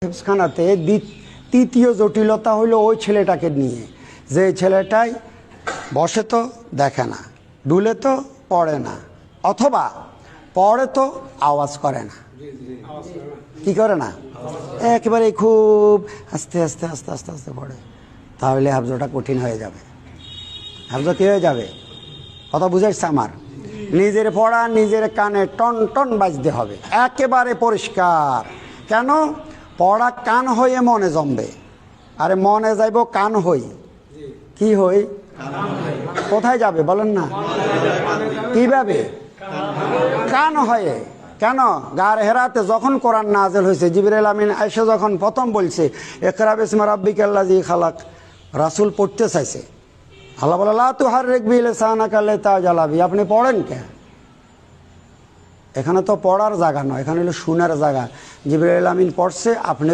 হেফজখানাতে তৃতীয় জটিলতা হলো ওই ছেলেটাকে নিয়ে, যে ছেলেটাই বসে তো দেখে না, ডুলে তো পড়ে না, অথবা পড়ে তো আওয়াজ করে না। কি করে না? একেবারে খুব আস্তে আস্তে আস্তে আস্তে আস্তে পড়ে। তাহলে হাফজটা কঠিন হয়ে যাবে। হাফজ কি হয়ে যাবে? কথা বুঝাইছে আমার? নিজের পড়া নিজের কানে টন টন বাজতে হবে, একেবারে পরিষ্কার। কেন? পড়া কান হয়ে মনে জমবে, আরে মনে যাইব কান হই। কি হই? কোথায় যাবে বলেন না? কিভাবে? কান হয়ে। কেন? গার হেরাতে যখন কোরআন নাযিল হয়েছে, জিবরাইল আমিন আয়েশা যখন প্রথম বলছে ইকরা বিসমি রাব্বিকাল্লাযী খালাক, রাসূল পড়তে চাইছে, আল্লাহ বলে লা তুহাররিক বিহি লিসানাকা লিতাজালা বিহি, আপনি পড়েন কেন? এখানে তো পড়ার জায়গা নয়, এখানে হলো শোনার জায়গা। জিবরাইল আমিন পড়ছে, আপনি